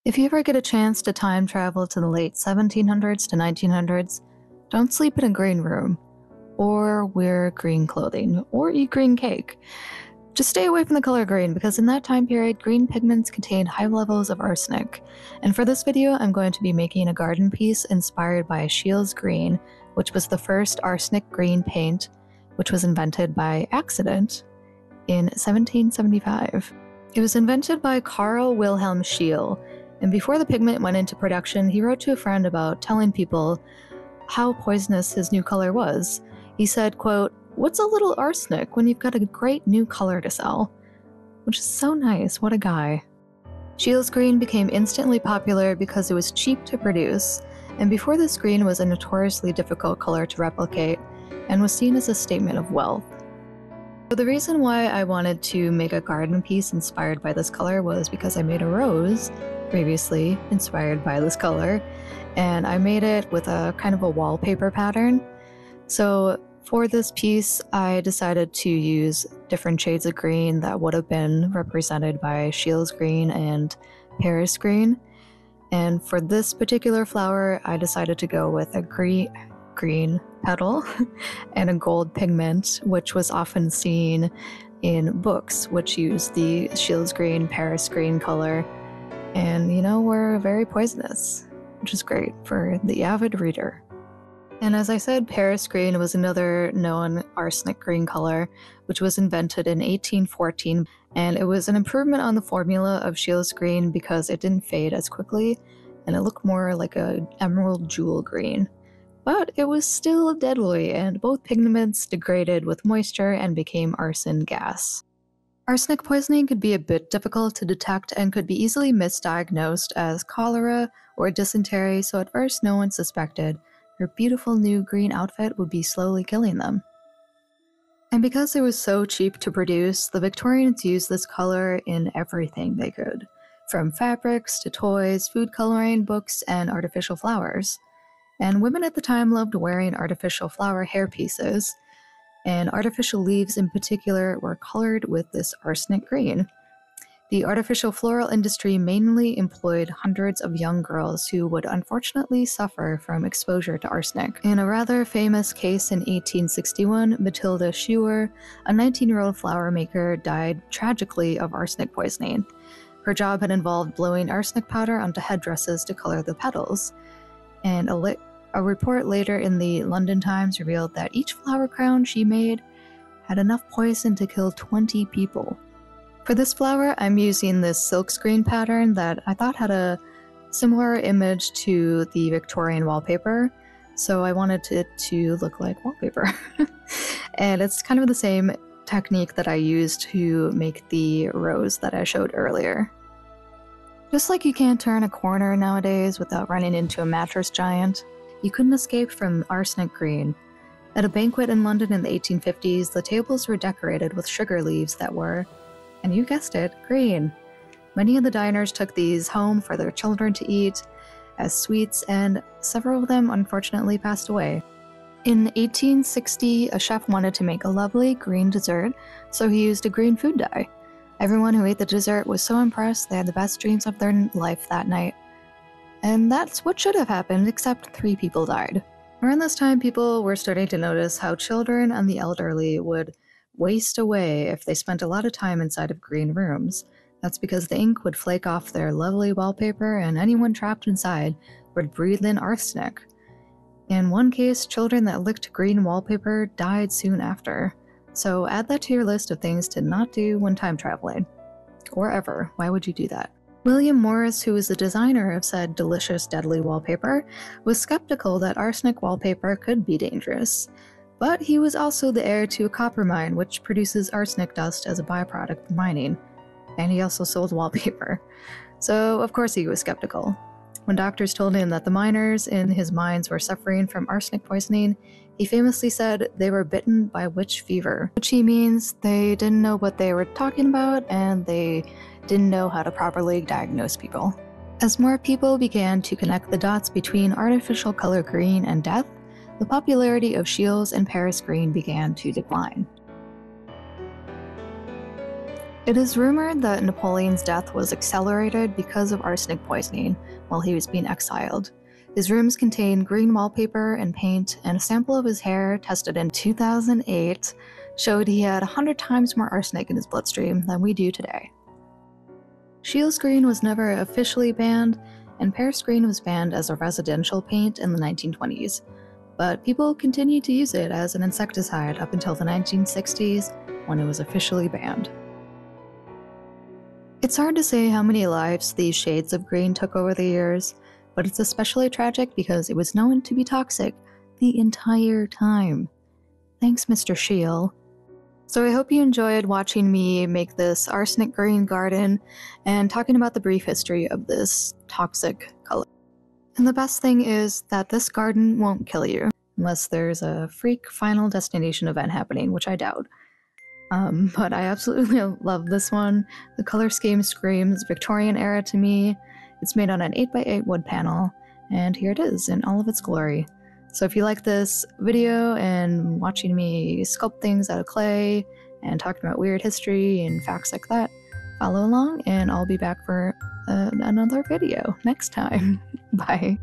If you ever get a chance to time travel to the late 1700s to 1900s, don't sleep in a green room, or wear green clothing, or eat green cake. Just stay away from the color green because in that time period, green pigments contain high levels of arsenic. And for this video, I'm going to be making a garden piece inspired by Scheele's green, which was the first arsenic green paint, which was invented by accident in 1775. It was invented by Carl Wilhelm Scheele, and before the pigment went into production, he wrote to a friend about telling people how poisonous his new color was. He said, quote, "What's a little arsenic when you've got a great new color to sell?" Which is so nice, what a guy. Scheele's green became instantly popular because it was cheap to produce, and before this green was a notoriously difficult color to replicate and was seen as a statement of wealth. So the reason why I wanted to make a garden piece inspired by this color was because I made a rose previously inspired by this color, and I made it with a kind of a wallpaper pattern. So for this piece, I decided to use different shades of green that would have been represented by Scheele's green and Paris green. And for this particular flower, I decided to go with a green petal and a gold pigment, which was often seen in books, which use the Scheele's green, Paris green color. And, you know, were very poisonous, which is great for the avid reader. And as I said, Paris green was another known arsenic green color, which was invented in 1814, and it was an improvement on the formula of Scheele's green because it didn't fade as quickly, and it looked more like an emerald jewel green. But it was still deadly, and both pigments degraded with moisture and became arson gas. Arsenic poisoning could be a bit difficult to detect and could be easily misdiagnosed as cholera or dysentery, so at first no one suspected her beautiful new green outfit would be slowly killing them. And because it was so cheap to produce, the Victorians used this color in everything they could, from fabrics to toys, food coloring, books, and artificial flowers. And women at the time loved wearing artificial flower hairpieces, and artificial leaves in particular were colored with this arsenic green. The artificial floral industry mainly employed hundreds of young girls who would unfortunately suffer from exposure to arsenic. In a rather famous case in 1861, Matilda Schuer, a 19-year-old flower maker, died tragically of arsenic poisoning. Her job had involved blowing arsenic powder onto headdresses to color the petals, and a report later in the London Times revealed that each flower crown she made had enough poison to kill 20 people. For this flower, I'm using this silkscreen pattern that I thought had a similar image to the Victorian wallpaper, so I wanted it to look like wallpaper. And it's kind of the same technique that I used to make the rose that I showed earlier. Just like you can't turn a corner nowadays without running into a mattress giant, you couldn't escape from arsenic green. At a banquet in London in the 1850s, the tables were decorated with sugar leaves that were, and you guessed it, green. Many of the diners took these home for their children to eat as sweets, and several of them unfortunately passed away. In 1860, a chef wanted to make a lovely green dessert, so he used a green food dye. Everyone who ate the dessert was so impressed they had the best dreams of their life that night. And that's what should have happened, except 3 people died. Around this time, people were starting to notice how children and the elderly would waste away if they spent a lot of time inside of green rooms. That's because the ink would flake off their lovely wallpaper, and anyone trapped inside would breathe in arsenic. In one case, children that licked green wallpaper died soon after. So add that to your list of things to not do when time traveling. Or ever. Why would you do that? William Morris, who was the designer of said delicious deadly wallpaper, was skeptical that arsenic wallpaper could be dangerous. But he was also the heir to a copper mine, which produces arsenic dust as a byproduct of mining. And he also sold wallpaper. So, of course, he was skeptical. When doctors told him that the miners in his mines were suffering from arsenic poisoning, he famously said they were bitten by witch fever, which he means they didn't know what they were talking about and they didn't know how to properly diagnose people. As more people began to connect the dots between artificial color green and death, the popularity of Scheele's and Paris green began to decline. It is rumored that Napoleon's death was accelerated because of arsenic poisoning while he was being exiled. His rooms contained green wallpaper and paint, and a sample of his hair tested in 2008 showed he had 100 times more arsenic in his bloodstream than we do today. Scheele's green was never officially banned, and Paris green was banned as a residential paint in the 1920s, but people continued to use it as an insecticide up until the 1960s when it was officially banned. It's hard to say how many lives these shades of green took over the years, but it's especially tragic because it was known to be toxic the entire time. Thanks, Mr. Scheele. So I hope you enjoyed watching me make this arsenic green garden and talking about the brief history of this toxic color. And the best thing is that this garden won't kill you, unless there's a freak Final Destination event happening, which I doubt. But I absolutely love this one. The color scheme screams Victorian era to me. It's made on an 8x8 wood panel, and here it is in all of its glory. So if you like this video and watching me sculpt things out of clay and talking about weird history and facts like that, follow along and I'll be back for another video next time. Bye.